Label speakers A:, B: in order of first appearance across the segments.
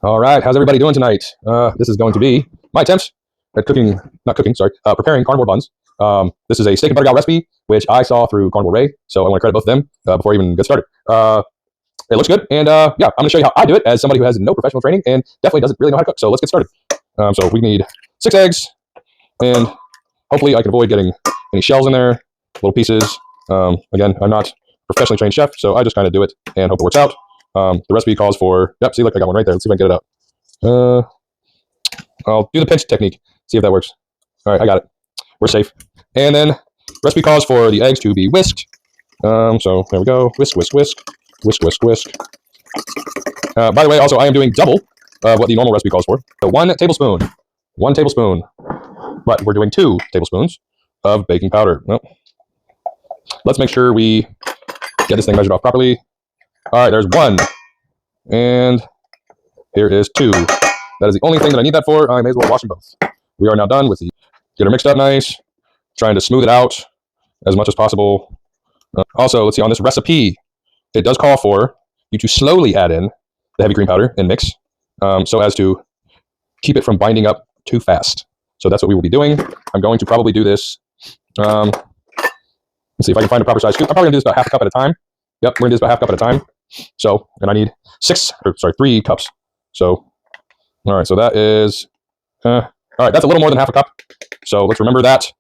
A: All right, how's everybody doing tonight? This is going to be my attempt at preparing carnivore buns. This is a steak and butter gal recipe, which I saw through Carnivore Ray, so I want to credit both of them before I even get started. It looks good, and yeah, I'm going to show you how I do it as somebody who has no professional training and definitely doesn't really know how to cook. So let's get started. So we need 6 eggs, and hopefully I can avoid getting any shells in there, little pieces. Again, I'm not a professionally trained chef, so I just kind of do it and hope it works out. The recipe calls for, yep, see, look, I got one right there. Let's see if I can get it out. I'll do the pinch technique, see if that works. All right, I got it. We're safe. And then recipe calls for the eggs to be whisked. So there we go. Whisk, whisk, whisk. Whisk, whisk, whisk. By the way, also, I am doing double of what the normal recipe calls for. So 1 tablespoon. 1 tablespoon. But we're doing 2 tablespoons of baking powder. Well, let's make sure we get this thing measured off properly. All right, there's 1. And here is 2. That is the only thing that I need that for. I may as well wash them both. We are now done with the, get her mixed up nice. Trying to smooth it out as much as possible. Also, let's see, on this recipe, it does call for you to slowly add in the heavy cream powder and mix so as to keep it from binding up too fast. So that's what we will be doing. I'm going to probably do this. Let's see if I can find a proper size scoop. I'm probably going to do this about half a cup at a time. Yep, we're going to do this about half a cup at a time. So, and I need 3 cups. So, all right, so that is, all right, that's a little more than half a cup. So let's remember that.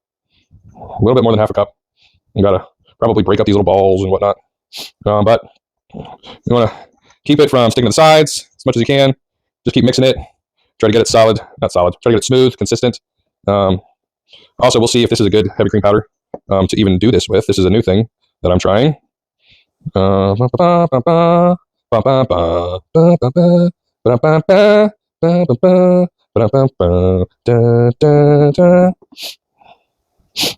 A: A little bit more than half a cup. You got to probably break up these little balls and whatnot. But you want to keep it from sticking to the sides as much as you can. Just keep mixing it. Try to get it solid, not solid. Try to get it smooth, consistent. Also, we'll see if this is a good heavy cream powder to even do this with. This is a new thing that I'm trying. All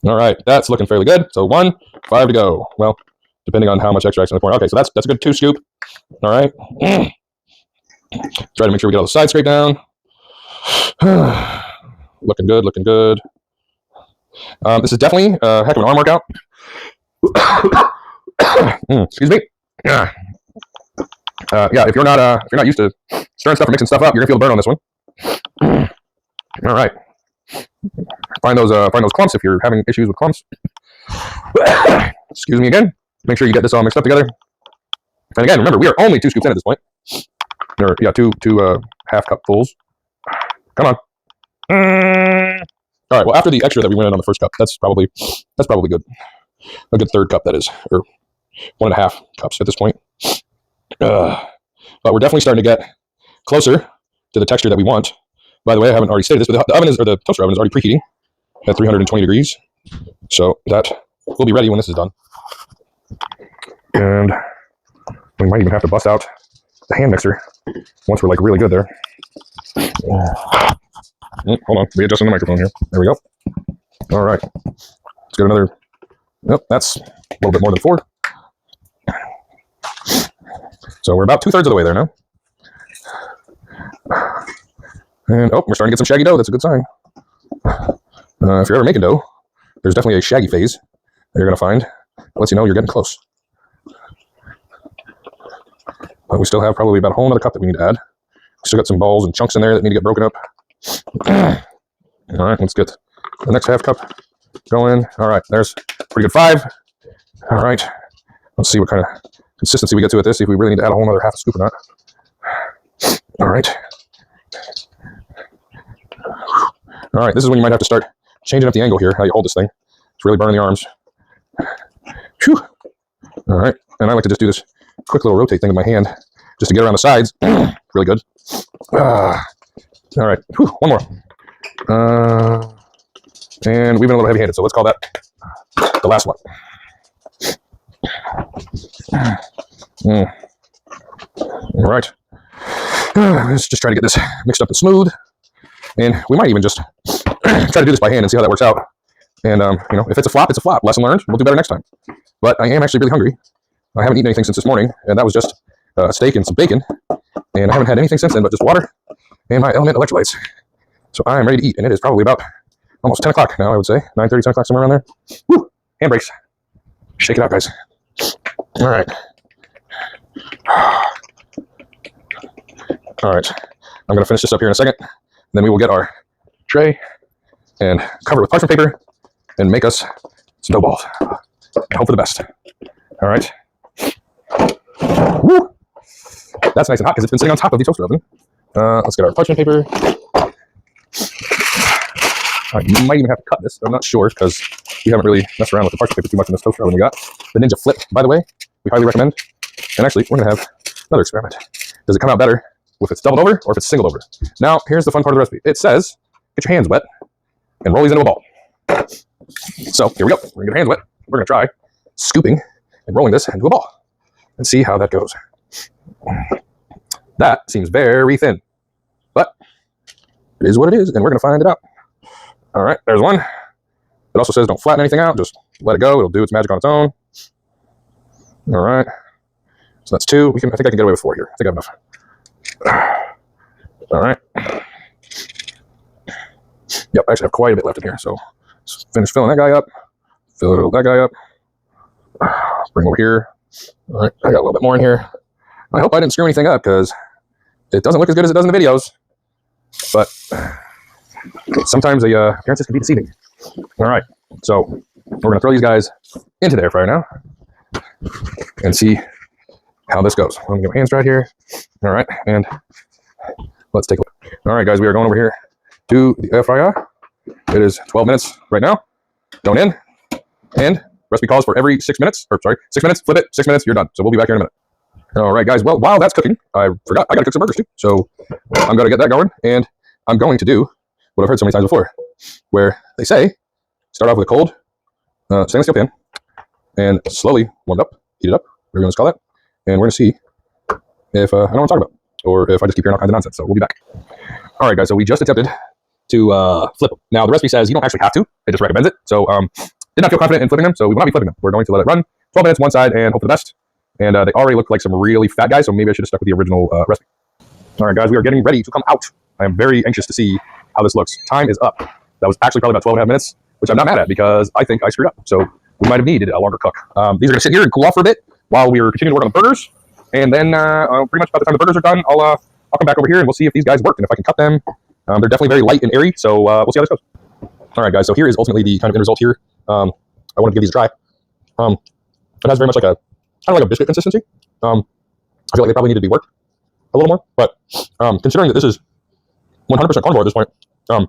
A: right, that's looking fairly good. So 1, 5 to go. Well, depending on how much extra in the corner. Okay, so that's a good 2 scoop. All right. Try to make sure we get all the sides scraped down. Looking good, looking good. This is definitely a heck of an arm workout. Excuse me. Yeah, if you're not used to stirring stuff or mixing stuff up, you're gonna feel the burn on this one. All right. Find those clumps if you're having issues with clumps. Excuse me again. Make sure you get this all mixed up together. And again, remember, we are only 2 scoops in at this point. Or yeah, two half cup fulls. Come on. All right. Well, after the extra that we went in on the first cup, that's probably good. A good 3rd cup, that is, or 1.5 cups at this point. But we're definitely starting to get closer to the texture that we want. By the way, I haven't already stated this, but the oven the toaster oven is already preheating at 320 degrees. So that will be ready when this is done. And we might even have to bust out the hand mixer once we're like really good there. Hold on, readjusting the microphone here. There we go. All right, let's get another. Yep, that's a little bit more than 4. So we're about 2/3 of the way there now. And oh, we're starting to get some shaggy dough. That's a good sign. If you're ever making dough, there's definitely a shaggy phase that you're going to find. It lets you know you're getting close. But we still have probably about a whole other cup that we need to add. Still got some balls and chunks in there that need to get broken up. All right, let's get the next half cup going. All right, there's a pretty good 5. All right, let's see what kind of consistency we get to with this, see if we really need to add a whole other half a scoop or not. All right. All right, this is when you might have to start changing up the angle here, how you hold this thing. It's really burning the arms. Whew. All right, and I like to just do this quick little rotate thing with my hand just to get around the sides. Really good. All right, whew, one more. And we've been a little heavy-handed, so let's call that the last one. All right. Let's just try to get this mixed up and smooth. And we might even just try to do this by hand and see how that works out. And, if it's a flop, it's a flop. Lesson learned. We'll do better next time. But I am actually really hungry. I haven't eaten anything since this morning, and that was just a steak and some bacon. And I haven't had anything since then but just water and my Element electrolytes. So I am ready to eat, and it is probably about almost 10 o'clock now, I would say. 9:30, 10 o'clock, somewhere around there. Woo! Handbrakes. Shake it out, guys. All right. All right. I'm going to finish this up here in a second. And then we will get our tray and cover it with parchment paper and make us some dough balls. And hope for the best. All right. Woo! That's nice and hot because it's been sitting on top of the toaster oven. Let's get our parchment paper. I might even have to cut this. I'm not sure because we haven't really messed around with the parchment paper too much in this toaster oven. We got the Ninja Flip, by the way. We highly recommend. And actually, we're going to have another experiment. Does it come out better if it's doubled over or if it's singled over? Now, here's the fun part of the recipe. It says, get your hands wet and roll these into a ball. So here we go. We're going to get our hands wet. We're going to try scooping and rolling this into a ball and see how that goes. That seems very thin, but it is what it is, and we're going to find it out. All right, there's one. It also says don't flatten anything out. Just let it go. It'll do its magic on its own. All right. So that's two. I think I can get away with four here. I think I have enough. All right. Yep, I actually have quite a bit left in here. So let's finish filling that guy up. Fill that guy up. Bring over here. All right, I got a little bit more in here. I hope I didn't screw anything up because it doesn't look as good as it does in the videos. But sometimes the appearances can be deceiving. All right, so we're going to throw these guys into the air fryer now and see how this goes. I'm going to get my hands dried here. All right, and let's take a look. All right, guys, we are going over here to the air fryer. It is 12 minutes right now. Going in, and recipe calls for every 6 minutes, or sorry, 6 minutes, flip it, 6 minutes, you're done. So we'll be back here in a minute. All right, guys, well, while that's cooking, I forgot I got to cook some burgers too. So I'm going to get that going, and I'm going to do what I've heard so many times before, where they say, start off with a cold stainless steel pan, and slowly warm it up, heat it up, whatever you want to call that, and we're going to see if I know what I'm talking about, or if I just keep hearing all kinds of nonsense. So we'll be back. All right, guys, so we just attempted to flip them. Now, the recipe says you don't actually have to. It just recommends it. So did not feel confident in flipping them, so we will not be flipping them. We're going to let it run 12 minutes one side and hope for the best. And they already look like some really fat guys, so maybe I should have stuck with the original recipe. All right, guys, we are getting ready to come out. I am very anxious to see how this looks. Time is up. That was actually probably about 12 and a half minutes, which I'm not mad at because I think I screwed up. So we might have needed a longer cook. These are going to sit here and cool off for a bit while we are continuing to work on the burgers. And then pretty much by the time the burgers are done, I'll come back over here and we'll see if these guys work and if I can cut them. They're definitely very light and airy, so we'll see how this goes. All right, guys, so here is ultimately the kind of end result here. I wanted to give these a try. It has very much like a kind of like a biscuit consistency. I feel like they probably need to be worked a little more, but considering that this is 100% carnivore at this point, I'm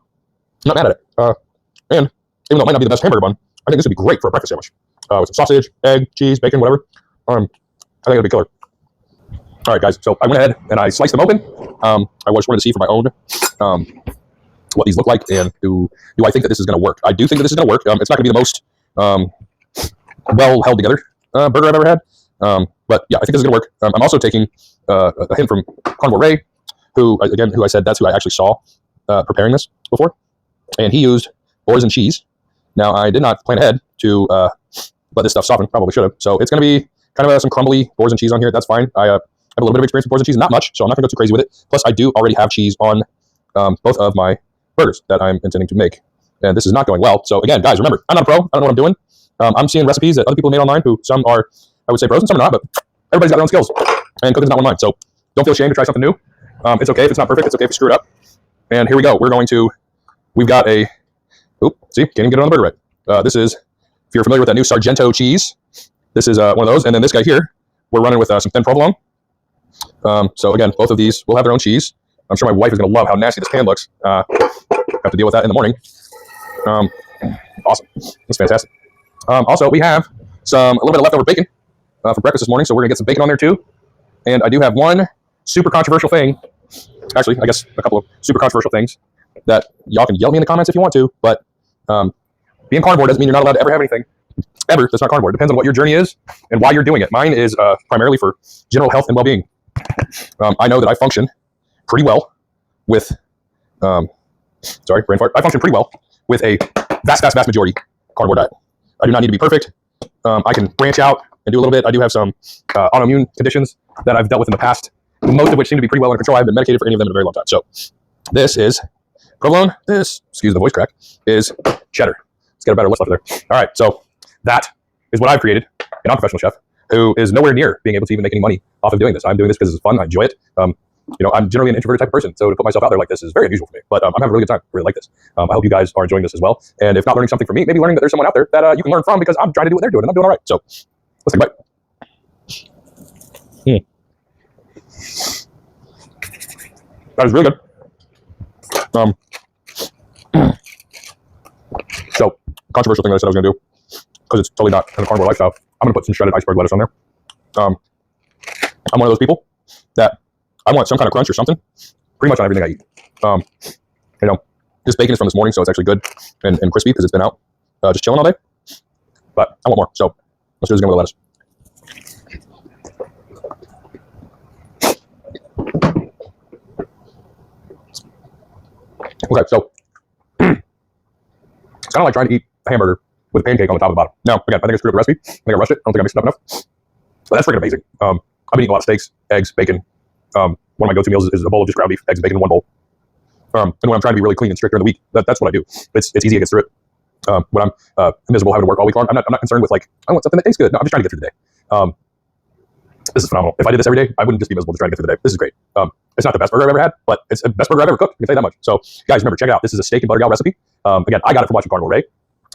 A: not mad at it. And even though it might not be the best hamburger bun, I think this would be great for a breakfast sandwich with some sausage, egg, cheese, bacon, whatever. I think it'd be killer. All right, guys, so I went ahead and I sliced them open. I just wanted to see for my own what these look like, and do I think that this is going to work? I do think that this is going to work. It's not going to be the most well held together burger I've ever had, but yeah, I think this is going to work. I'm also taking a hint from Carnivore Ray, who I said that's who I actually saw preparing this before, and he used boars and cheese. Now, I did not plan ahead to let this stuff soften. Probably should have. So it's going to be kind of some crumbly boars and cheese on here. That's fine. I have a little bit of experience with boars and cheese, not much, so I'm not going to go too crazy with it. Plus, I do already have cheese on both of my burgers that I'm intending to make, and this is not going well. So again, guys, remember, I'm not a pro. I don't know what I'm doing. I'm seeing recipes that other people have made online who some are, I would say, pros and some are not, but everybody's got their own skills, and cooking's not one of mine. So don't feel ashamed to try something new. It's okay if it's not perfect. It's okay if you screw it up. And here we go. We've got a, see, can't even get it on the burger right. This is, if you're familiar with that new Sargento cheese, this is one of those. And then this guy here, we're running with some thin provolone. So again, both of these will have their own cheese. I'm sure my wife is going to love how nasty this pan looks. Have to deal with that in the morning. Awesome. That's fantastic. Also, we have a little bit of leftover bacon for breakfast this morning, so we're going to get some bacon on there too. And I do have one super controversial thing. Actually, I guess a couple of super controversial things that y'all can yell at me in the comments if you want to, but being carnivore doesn't mean you're not allowed to ever have anything. Ever. That's not carnivore. It depends on what your journey is and why you're doing it. Mine is primarily for general health and well-being. I know that I function pretty well with, sorry, brain fart. I function pretty well with a vast majority carnivore diet. I do not need to be perfect. I can branch out and do a little bit. I do have some autoimmune conditions that I've dealt with in the past, most of which seem to be pretty well under control. I haven't been medicated for any of them in a very long time. So this is provolone. This, excuse the voice crack, is cheddar. Let's get a better list up there. All right, so that is what I've created, an unprofessional chef who is nowhere near being able to even make any money off of doing this. I'm doing this because it's fun. I enjoy it. I'm generally an introverted type of person, so to put myself out there like this is very unusual for me. But I'm having a really good time. I really like this. I hope you guys are enjoying this as well. And if not learning something from me, maybe learning that there's someone out there that you can learn from, because I'm trying to do what they're doing and I'm doing all right. So let's take a bite. That is really good. So, controversial thing that I said I was going to do, because it's totally not in the carnivore lifestyle. I'm going to put some shredded iceberg lettuce on there. I'm one of those people that I want some kind of crunch or something pretty much on everything I eat. This bacon is from this morning, so it's actually good and crispy because it's been out just chilling all day. But I want more, so let's do this again with the lettuce. Okay, so it's kind of like trying to eat a hamburger with a pancake on the top and the bottom. Now, again, I think I screwed up the recipe. I think I rushed it. I don't think I mixed it up enough. But that's freaking amazing. I've been eating a lot of steaks, eggs, bacon. One of my go-to meals is a bowl of just ground beef, eggs, bacon in one bowl. And when I'm trying to be really clean and strict during the week, that's what I do. It's easy to get through it. When I'm miserable having to work all week long, I'm not concerned with like, I want something that tastes good. No, I'm just trying to get through the day. This is phenomenal. If I did this every day, I wouldn't just be miserable just trying to get through the day. This is great. It's not the best burger I've ever had, but it's the best burger I've ever cooked. I can tell you that much. So, guys, remember, check it out. This is a steak and butter gal recipe. Again, I got it from watching Carnivore Ray.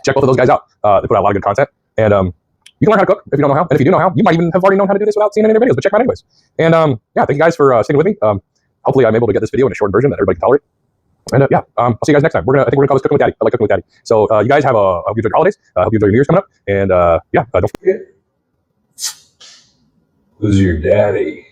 A: Check both of those guys out. They put out a lot of good content. And you can learn how to cook if you don't know how. And if you do know how, you might even have already known how to do this without seeing any of their videos, but check them out anyways. And yeah, thank you guys for sticking with me. Hopefully I'm able to get this video in a short version that everybody can tolerate. And yeah, I'll see you guys next time. I think we're gonna call this Cooking with Daddy. I like cooking with Daddy. So you guys have I hope you enjoy your holidays. I hope you enjoy your New Year's coming up. And yeah, don't forget.
B: Who's your daddy?